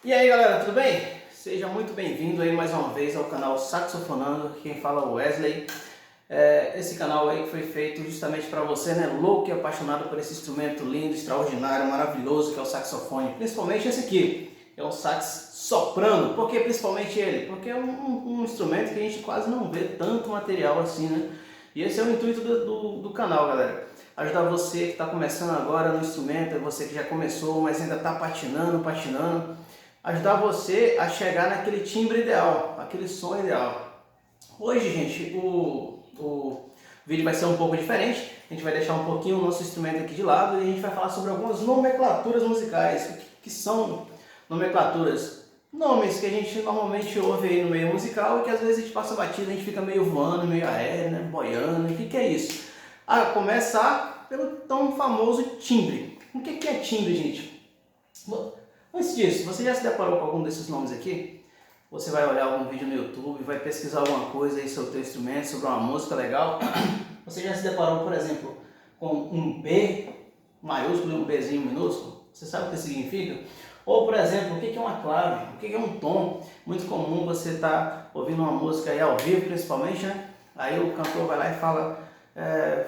E aí galera, tudo bem? Seja muito bem-vindo aí mais uma vez ao canal Saxofonando, quem fala é o Wesley. Esse canal aí foi feito justamente para você, né, louco e apaixonado por esse instrumento lindo, extraordinário, maravilhoso que é o saxofone. Principalmente esse aqui, é um sax soprano. Por que principalmente ele? Porque é um instrumento que a gente quase não vê tanto material assim, né? E esse é o intuito do canal, galera. Ajudar você que está começando agora no instrumento, você que já começou, mas ainda está patinando. Ajudar você a chegar naquele timbre ideal, aquele som ideal. Hoje, gente, o vídeo vai ser um pouco diferente. A gente vai deixar um pouquinho o nosso instrumento aqui de lado e a gente vai falar sobre algumas nomenclaturas musicais. O que são nomenclaturas? Nomes que a gente normalmente ouve aí no meio musical e que às vezes a gente passa batida, a gente fica meio voando, meio aéreo, né? Boiando. O que é isso? A começar pelo tão famoso timbre. O que é timbre, gente? Antes disso, você já se deparou com algum desses nomes aqui? Você vai olhar algum vídeo no YouTube, vai pesquisar alguma coisa aí sobre o teu instrumento, sobre uma música legal. Você já se deparou, por exemplo, com um B maiúsculo e um Bzinho minúsculo? Você sabe o que significa? Ou, por exemplo, o que é uma clave? O que é um tom? Muito comum você estar ouvindo uma música aí ao vivo, principalmente, né? Aí o cantor vai lá e fala,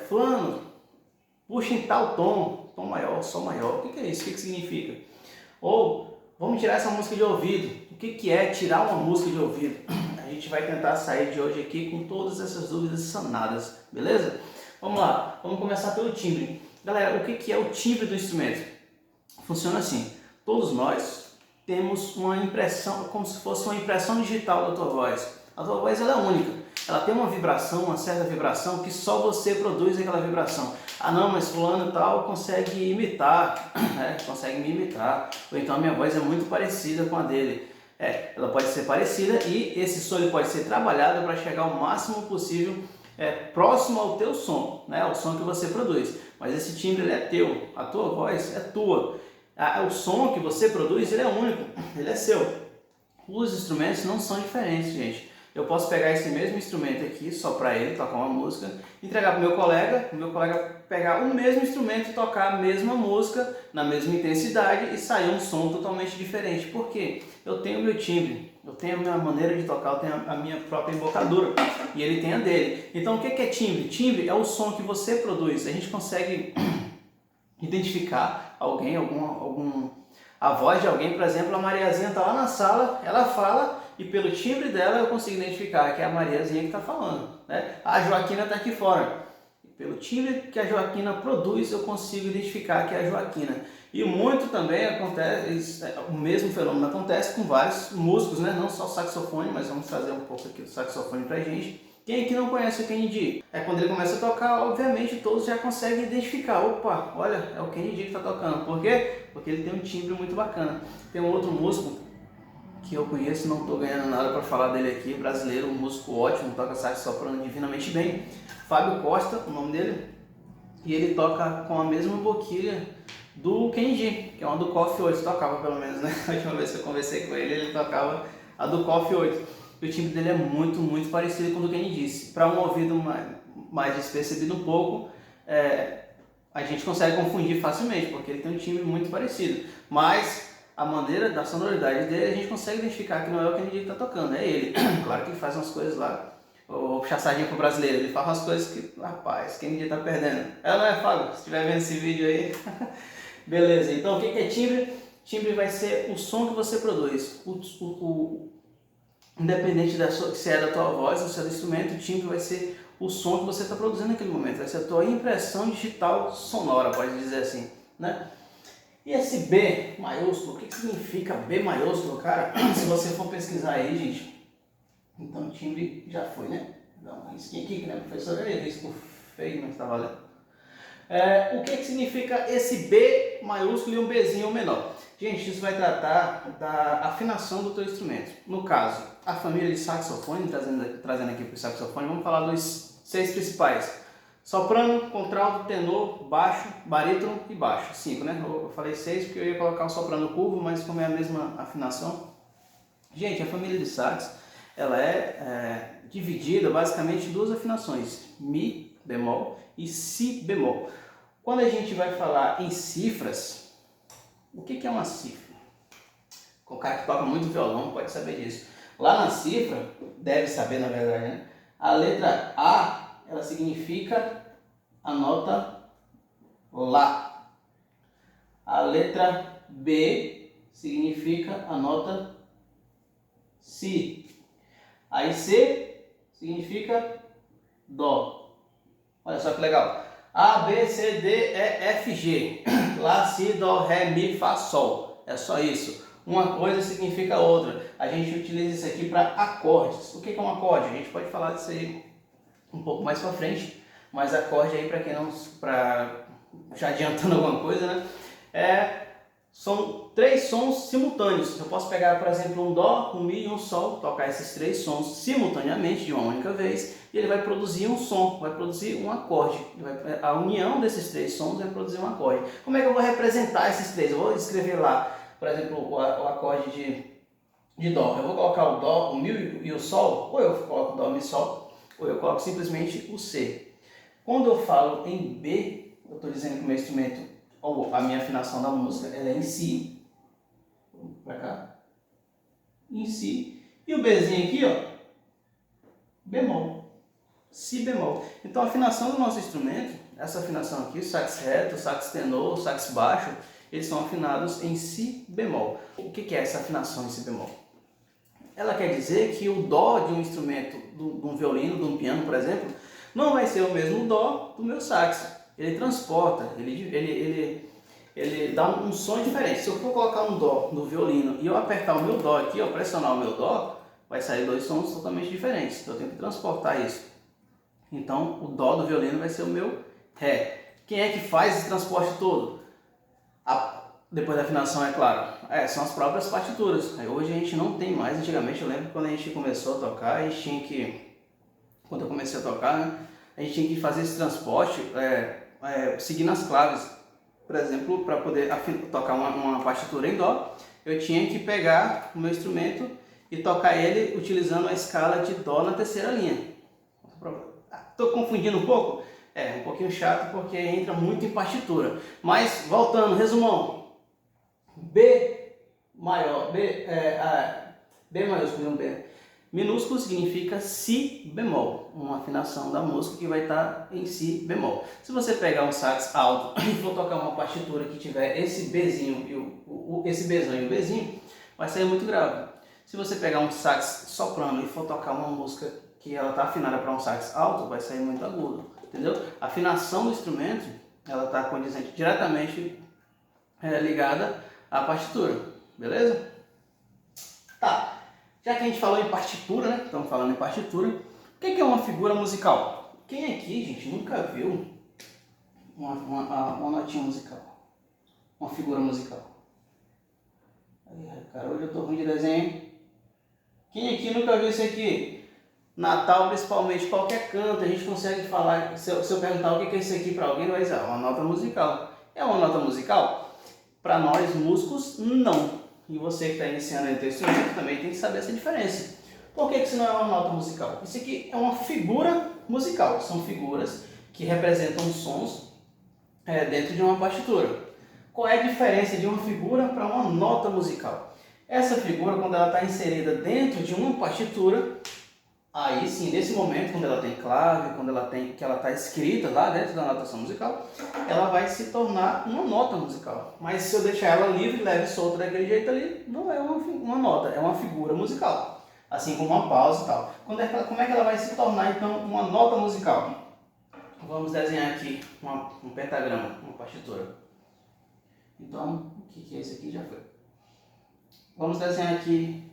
fulano, puxa em tal tom maior, sol maior. O que é isso? O que significa? Ou, vamos tirar essa música de ouvido. O que é tirar uma música de ouvido? A gente vai tentar sair de hoje aqui com todas essas dúvidas sanadas, beleza? Vamos lá, vamos começar pelo timbre. Galera, o que é o timbre do instrumento? Funciona assim, todos nós temos uma impressão, como se fosse uma impressão digital da tua voz. A tua voz ela é única. Ela tem uma vibração, uma certa vibração que só você produz aquela vibração. Ah não, mas fulano e tal consegue imitar, né? Consegue me imitar. Ou então a minha voz é muito parecida com a dele. Ela pode ser parecida e esse som ele pode ser trabalhado para chegar ao máximo possível próximo ao teu som, né? Ao som que você produz. Mas esse timbre ele é teu, a tua voz é tua. O som que você produz ele é único, ele é seu. Os instrumentos não são diferentes, gente. Eu posso pegar esse mesmo instrumento aqui, só para ele, tocar uma música, entregar para o meu colega pegar o mesmo instrumento e tocar a mesma música, na mesma intensidade e sair um som totalmente diferente. Por quê? Eu tenho o meu timbre, eu tenho a minha maneira de tocar, eu tenho a minha própria embocadura e ele tem a dele. Então o que é timbre? Timbre é o som que você produz. A gente consegue identificar alguém, a voz de alguém, por exemplo, a Mariazinha está lá na sala, ela fala e pelo timbre dela eu consigo identificar que é a Mariazinha que está falando, né? A Joaquina está aqui fora. E pelo timbre que a Joaquina produz eu consigo identificar que é a Joaquina. E muito também acontece, o mesmo fenômeno acontece com vários músicos, né? Não só saxofone, mas vamos trazer um pouco aqui do saxofone pra gente. Quem aqui não conhece o Kennedy? Quando ele começa a tocar, obviamente todos já conseguem identificar. Opa, olha, é o Kennedy que está tocando. Por quê? Porque ele tem um timbre muito bacana. Tem um outro músico que eu conheço, não estou ganhando nada para falar dele aqui, brasileiro, um músico ótimo, toca sax soprano divinamente bem. Fábio Costa, o nome dele, e ele toca com a mesma boquilha do Kennedy, que é uma do Coffee 8, tocava pelo menos, né? A última vez que eu conversei com ele, ele tocava a do Coffee 8. O timbre dele é muito parecido com o do Kennedy. Para um ouvido mais despercebido um pouco, a gente consegue confundir facilmente, porque ele tem um timbre muito parecido. Mas a maneira da sonoridade dele, a gente consegue identificar que não é o Kennedy que está tocando, é ele. Claro que ele faz umas coisas lá, vou puxar sardinha pro brasileiro, ele faz umas coisas que, rapaz, Kennedy tá perdendo. Não é, Fábio? Se estiver vendo esse vídeo aí. Beleza, então o que é timbre? Timbre vai ser o som que você produz. Independente se é da tua voz ou se é do instrumento, o timbre vai ser o som que você está produzindo naquele momento, vai ser a tua impressão digital sonora, pode dizer assim, né? E esse B maiúsculo, o que significa B maiúsculo, cara? Se você for pesquisar aí, gente, então timbre já foi, né? Dá uma risquinha aqui, que né, professor? É risco feio, mas tá valendo. O que significa esse B maiúsculo e um Bzinho menor? Gente, isso vai tratar da afinação do teu instrumento. No caso, a família de saxofone, trazendo aqui para o saxofone, vamos falar dos 6 principais. Soprano, contralto, tenor, baixo, barítono e baixo. 5, né? Eu falei 6 porque eu ia colocar o soprano curvo, mas como é a mesma afinação. Gente, a família de sax, ela é dividida basicamente em 2 afinações, Mi bemol e Si bemol. Quando a gente vai falar em cifras, o que é uma cifra? O cara que toca muito violão pode saber disso. Lá na cifra, deve saber na verdade, né? A letra A, ela significa a nota Lá. A letra B significa a nota Si. Aí C significa Dó. Olha só que legal. A, B, C, D, E, F, G. Lá, Si, Dó, Ré, Mi, Fá, Sol. É só isso. Uma coisa significa outra. A gente utiliza isso aqui para acordes. O que é um acorde? A gente pode falar disso aí um pouco mais para frente. Mas acorde aí, para quem não... já adiantando alguma coisa, né? São 3 sons simultâneos. Eu posso pegar, por exemplo, um Dó, um Mi e um Sol, tocar esses 3 sons simultaneamente de uma única vez, e ele vai produzir um som, vai produzir um acorde. A união desses 3 sons vai produzir um acorde. Como é que eu vou representar esses 3? Eu vou escrever lá, por exemplo, o acorde de Dó. Eu vou colocar o Dó, o Mi e o Sol, ou eu coloco Dó, Mi, Sol, ou eu coloco simplesmente o C. Quando eu falo em B, eu estou dizendo que o meu instrumento, ou a minha afinação da música, ela é em Si. Vamos para cá. Em Si. E o Bzinho aqui, ó, bemol. Si bemol. Então a afinação do nosso instrumento, essa afinação aqui, o sax reto, o sax tenor, o sax baixo, eles são afinados em Si bemol. O que é essa afinação em Si bemol? Ela quer dizer que o Dó de um instrumento, de um violino, de um piano, por exemplo, não vai ser o mesmo Dó do meu sax. Ele transporta, ele dá um som diferente. Se eu for colocar um Dó no violino e eu apertar o meu Dó aqui, eu pressionar o meu Dó, vai sair 2 sons totalmente diferentes. Então eu tenho que transportar isso. Então o Dó do violino vai ser o meu Ré. Quem é que faz esse transporte todo? Depois da afinação, é claro, são as próprias partituras. Hoje a gente não tem mais. Antigamente eu lembro que quando a gente começou a tocar, a gente tinha que... Quando eu comecei a tocar, né, a gente tinha que fazer esse transporte seguindo as claves. Por exemplo, para poder tocar uma partitura em Dó, eu tinha que pegar o meu instrumento e tocar ele utilizando a escala de Dó na terceira linha. Estou confundindo um pouco? É um pouquinho chato porque entra muito em partitura. Mas, voltando, resumão. B maior, B maiúsculo, não B. Minúsculo significa Si bemol, uma afinação da música que vai estar em Si bemol. Se você pegar um sax alto e for tocar uma partitura que tiver esse Bzinho esse Bzão e o Bzinho, vai sair muito grave. Se você pegar um sax soprano e for tocar uma música que ela está afinada para um sax alto, vai sair muito agudo, entendeu? A afinação do instrumento, ela está condizente diretamente ligada à partitura, beleza? Tá. Já que a gente falou em partitura, né? Estamos falando em partitura. O que é uma figura musical? Quem aqui, gente, nunca viu uma notinha musical? Uma figura musical? Aí, cara, hoje eu tô ruim de desenho. Quem aqui nunca viu isso aqui? Natal, principalmente, qualquer canto, a gente consegue falar. Se eu perguntar o que é isso aqui para alguém, vai dizer, uma nota musical. É uma nota musical? Para nós, músicos, não. E você que está iniciando o instrumento também tem que saber essa diferença. Por que isso não é uma nota musical? Isso aqui é uma figura musical. São figuras que representam sons dentro de uma partitura. Qual é a diferença de uma figura para uma nota musical? Essa figura, quando ela está inserida dentro de uma partitura, aí sim, nesse momento, quando ela tem clave, quando ela está escrita lá dentro da notação musical, ela vai se tornar uma nota musical. Mas se eu deixar ela livre, leve e solta daquele jeito ali, não é uma nota, é uma figura musical. Assim como uma pausa e tal. Como é que ela vai se tornar, então, uma nota musical? Vamos desenhar aqui um pentagrama, uma partitura. Então, o que é isso aqui? Já foi. Vamos desenhar aqui.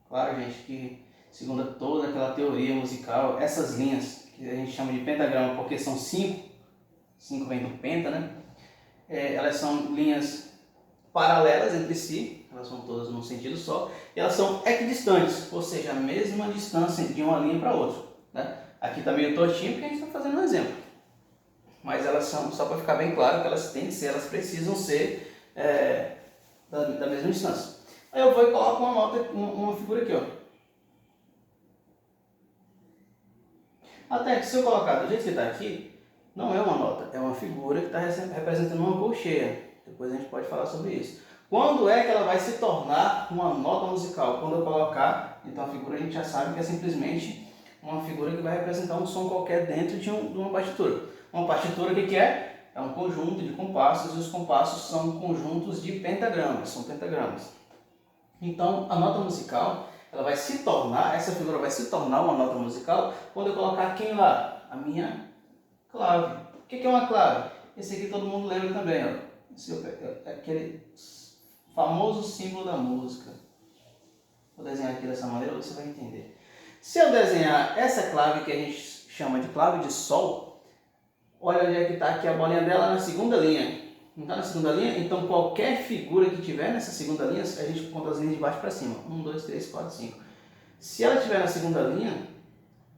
Claro, gente, que segundo toda aquela teoria musical, essas linhas que a gente chama de pentagrama porque são 5 vem do penta, né? Elas são linhas paralelas entre si, elas são todas num sentido só, e elas são equidistantes, ou seja, a mesma distância de uma linha para outra, né? Aqui está meio tortinho porque a gente está fazendo um exemplo, mas elas são, só para ficar bem claro que elas têm que ser, elas precisam ser da mesma distância. Aí eu vou e coloco uma nota, uma figura aqui, ó. Até que se eu colocar do jeito que está aqui, não é uma nota, é uma figura que está representando uma colcheia. Depois a gente pode falar sobre isso. Quando é que ela vai se tornar uma nota musical? Quando eu colocar, então a figura a gente já sabe que é simplesmente uma figura que vai representar um som qualquer dentro de uma partitura. Uma partitura, o que é? É um conjunto de compassos, e os compassos são conjuntos de pentagramas, são pentagramas. Então, a nota musical, ela vai se tornar, essa figura vai se tornar uma nota musical quando eu colocar quem lá? A minha clave. O que é uma clave? Esse aqui todo mundo lembra também, ó. É aquele famoso símbolo da música. Vou desenhar aqui dessa maneira, você vai entender. Se eu desenhar essa clave que a gente chama de clave de sol, olha onde é que está aqui a bolinha dela na segunda linha. Não está na segunda linha? Então qualquer figura que tiver nessa segunda linha, a gente conta as linhas de baixo para cima. 1, 2, 3, 4, 5. Se ela estiver na segunda linha,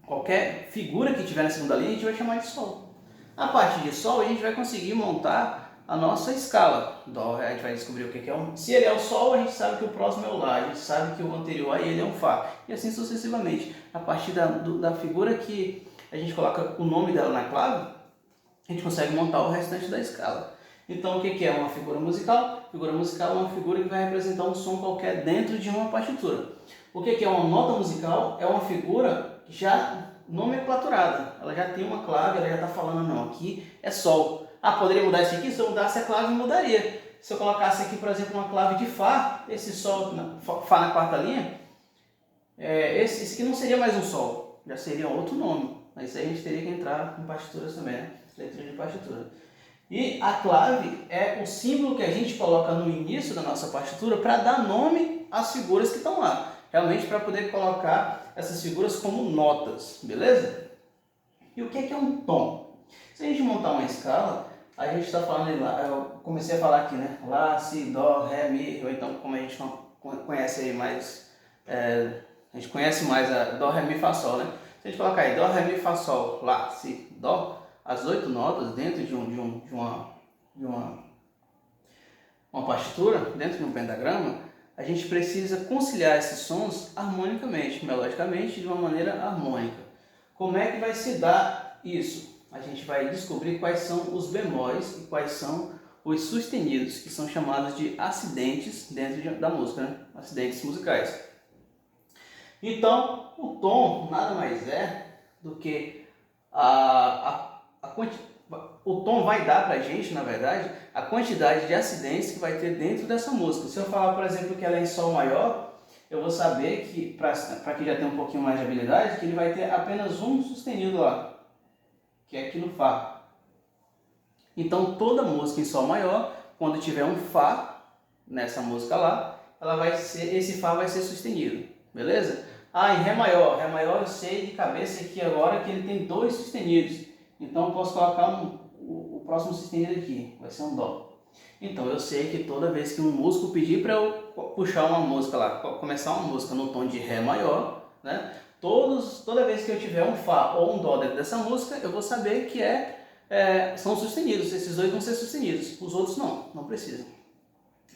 qualquer figura que tiver na segunda linha, a gente vai chamar de sol. A partir de sol, a gente vai conseguir montar a nossa escala. Dó, a gente vai descobrir o que é um. Se ele é o sol, a gente sabe que o próximo é o lá, a gente sabe que o anterior a ele é um fá. E assim sucessivamente. A partir da figura que a gente coloca o nome dela na clave, a gente consegue montar o restante da escala. Então o que é uma figura musical? Figura musical é uma figura que vai representar um som qualquer dentro de uma partitura. O que é uma nota musical? É uma figura já nomenclaturada. Ela já tem uma clave, ela já está falando, não, aqui é sol. Ah, poderia mudar isso aqui? Se eu mudasse a clave, mudaria. Se eu colocasse aqui, por exemplo, uma clave de Fá, esse sol, Fá na quarta linha, esse aqui não seria mais um sol, já seria outro nome. Mas isso aí a gente teria que entrar em partituras também, né? Leitura de partitura. E a clave é o símbolo que a gente coloca no início da nossa partitura para dar nome às figuras que estão lá. Realmente para poder colocar essas figuras como notas, beleza? E o que é um tom? Se a gente montar uma escala, a gente está falando lá, eu comecei a falar aqui, né? Lá, Si, Dó, Ré, Mi, ou então como a gente conhece aí mais, a gente conhece mais a Dó, Ré, Mi, Fá, Sol, né? Se a gente colocar aí Dó, Ré, Mi, Fá, Sol, Lá, Si, Dó, as 8 notas dentro de uma partitura, dentro de um pentagrama, a gente precisa conciliar esses sons harmonicamente, melodicamente, de uma maneira harmônica. Como é que vai se dar isso? A gente vai descobrir quais são os bemóis e quais são os sustenidos, que são chamados de acidentes dentro da música, né? Acidentes musicais. Então, o tom nada mais é do que o tom vai dar para a gente, na verdade, a quantidade de acidentes que vai ter dentro dessa música. Se eu falar, por exemplo, que ela é em sol maior, eu vou saber que, para quem já tem um pouquinho mais de habilidade, que ele vai ter apenas um sustenido lá, que é aqui no Fá. Então, toda música em sol maior, quando tiver um Fá nessa música lá, esse Fá vai ser sustenido, beleza? Ah, em Ré maior eu sei de cabeça aqui agora que ele tem 2 sustenidos. Então eu posso colocar o próximo sustenido aqui, vai ser um Dó. Então eu sei que toda vez que um músico pedir para eu puxar uma música lá, começar uma música no tom de Ré maior, né? Toda vez que eu tiver um Fá ou um Dó dentro dessa música, eu vou saber que são sustenidos, esses 2 vão ser sustenidos, os outros não precisam.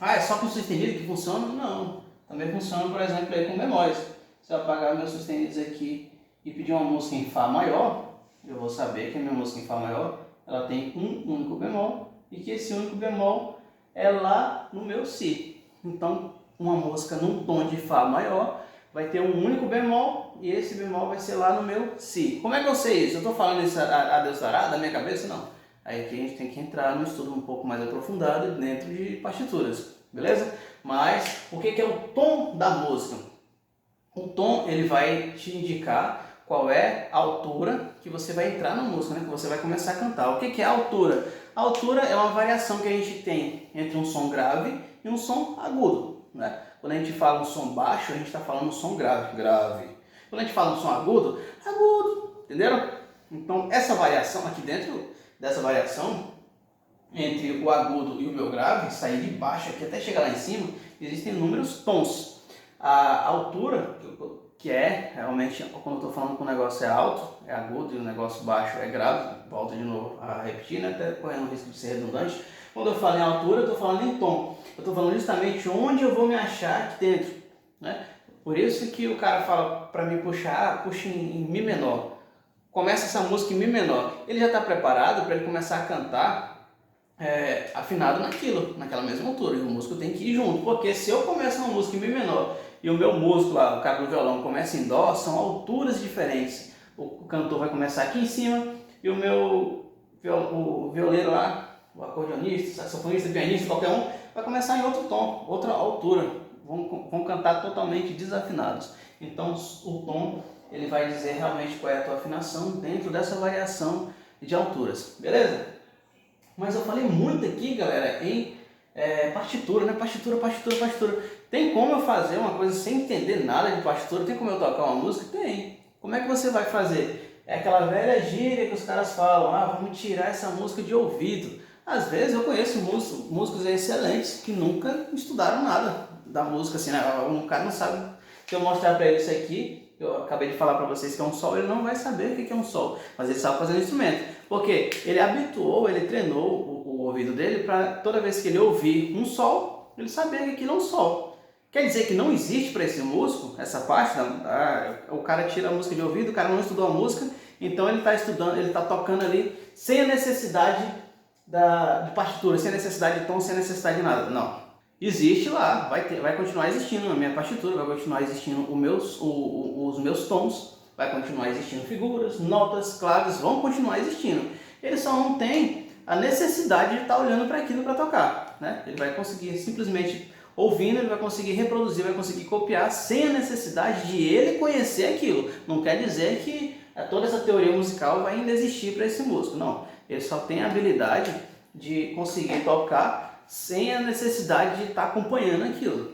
Ah, é só com sustenido que funciona? Não, também funciona, por exemplo, aí com bemóis. Se eu apagar meus sustenidos aqui e pedir uma música em Fá maior, eu vou saber que a minha música em Fá maior ela tem um único bemol e que esse único bemol é lá no meu Si. Então, uma música num tom de Fá maior vai ter um único bemol e esse bemol vai ser lá no meu Si. Como é que eu sei isso? Eu estou falando isso a Deus dará da minha cabeça? Não. Aí aqui a gente tem que entrar no estudo um pouco mais aprofundado dentro de partituras, beleza? Mas o que é o tom da música? O tom ele vai te indicar qual é a altura que você vai entrar na música, né? Que você vai começar a cantar. O que é a altura? A altura é uma variação que a gente tem entre um som grave e um som agudo, né? Quando a gente fala um som baixo, a gente está falando um som grave, grave. Quando a gente fala um som agudo, agudo, entenderam? Então essa variação aqui dentro dessa variação entre o agudo e o meu grave, sair de baixo aqui até chegar lá em cima, existem inúmeros tons. A altura, que é realmente, quando eu estou falando que o negócio é alto, é agudo, e o negócio baixo é grave, volto de novo a repetir, né, até correndo o risco de ser redundante. Quando eu falo em altura, eu estou falando em tom. Eu estou falando justamente onde eu vou me achar aqui dentro, né? Por isso que o cara fala para mim puxar, puxa em Mi menor. Começa essa música em Mi menor. Ele já está preparado para ele começar a cantar afinado naquela mesma altura, e o músico tem que ir junto, porque se eu começo uma música em Mi menor e o meu músico lá, o cara do violão, começa em Dó, são alturas diferentes. O cantor vai começar aqui em cima e o violeiro lá, o acordeonista, saxofonista, pianista, qualquer um, vai começar em outro tom, outra altura. Vão cantar totalmente desafinados. Então o tom ele vai dizer realmente qual é a tua afinação dentro dessa variação de alturas, beleza? Mas eu falei muito aqui, galera, em partitura, né? Partitura. Tem como eu fazer uma coisa sem entender nada de partitura? Tem como eu tocar uma música? Tem. Como é que você vai fazer? É aquela velha gíria que os caras falam, vamos tirar essa música de ouvido. Às vezes eu conheço músicos excelentes que nunca estudaram nada da música, assim, né? Um cara não sabe. Se eu mostrar para ele isso aqui, eu acabei de falar para vocês que é um sol, ele não vai saber o que é um sol, mas ele sabe fazer o instrumento, porque ele habituou, ele treinou o ouvido dele para toda vez que ele ouvir um sol, ele saber que aquilo é um sol. Quer dizer que não existe para esse músico essa parte, o cara tira a música de ouvido, o cara não estudou a música, então ele está estudando, ele está tocando ali sem a necessidade de partitura, sem a necessidade de tom, sem a necessidade de nada. Não. Existe lá, vai continuar existindo a minha partitura, vai continuar existindo os meus tons, vai continuar existindo figuras, notas, claves, vão continuar existindo. Ele só não tem a necessidade de estar olhando para aquilo para tocar, né? Ele vai conseguir simplesmente ouvindo, ele vai conseguir reproduzir, vai conseguir copiar sem a necessidade de ele conhecer aquilo. Não quer dizer que toda essa teoria musical vai ainda existir para esse músico, não. Ele só tem a habilidade de conseguir tocar sem a necessidade de estar acompanhando aquilo.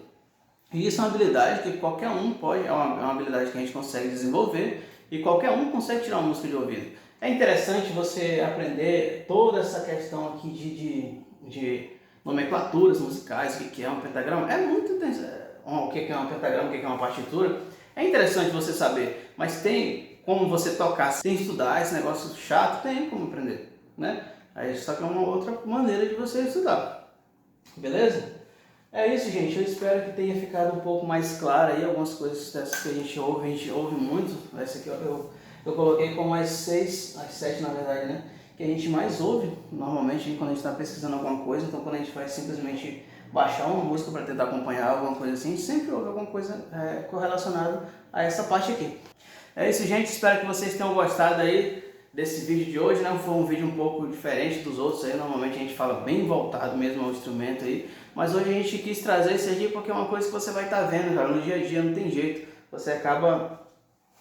E isso é uma habilidade que qualquer um pode, é uma habilidade que a gente consegue desenvolver e qualquer um consegue tirar uma música de ouvido. É interessante você aprender toda essa questão aqui de nomenclaturas musicais, o que é um pentagrama. É muito interessante. O que é um pentagrama, o que é uma partitura. É interessante você saber, mas tem como você tocar sem estudar esse negócio chato? Tem como aprender, né? Aí só que é uma outra maneira de você estudar. Beleza? É isso, gente. Eu espero que tenha ficado um pouco mais claro aí algumas coisas dessas que a gente ouve muito. Essa aqui eu coloquei como as 7 na verdade, né? Que a gente mais ouve normalmente quando a gente está pesquisando alguma coisa. Então quando a gente vai simplesmente baixar uma música para tentar acompanhar alguma coisa assim, a gente sempre ouve alguma coisa correlacionada a essa parte aqui. É isso, gente. Espero que vocês tenham gostado aí desse vídeo de hoje, né? Foi um vídeo um pouco diferente dos outros aí, normalmente a gente fala bem voltado mesmo ao instrumento aí, mas hoje a gente quis trazer esse aqui porque é uma coisa que você vai estar vendo, cara, no dia a dia, não tem jeito, você acaba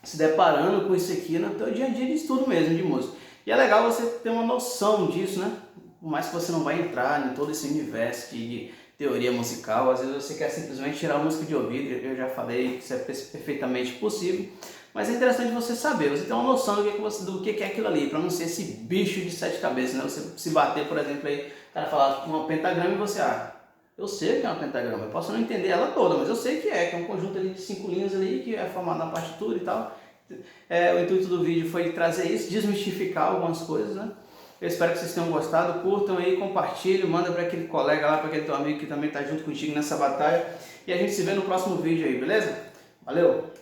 se deparando com isso aqui no teu dia a dia de estudo mesmo, de música, e é legal você ter uma noção disso, né? Por mais que você não vai entrar em todo esse universo de teoria musical, às vezes você quer simplesmente tirar a música de ouvido, eu já falei que isso é perfeitamente possível. Mas é interessante você saber, você ter uma noção do que é aquilo ali, para não ser esse bicho de 7 cabeças, né? Você se bater, por exemplo, aí, o cara falar um pentagrama e você, eu sei que é um pentagrama, eu posso não entender ela toda, mas eu sei que é um conjunto ali de 5 linhas ali, que é formado na partitura e tal. O intuito do vídeo foi trazer isso, desmistificar algumas coisas, né? Eu espero que vocês tenham gostado, curtam aí, compartilhem, manda para aquele colega lá, para aquele teu amigo que também está junto contigo nessa batalha. E a gente se vê no próximo vídeo aí, beleza? Valeu!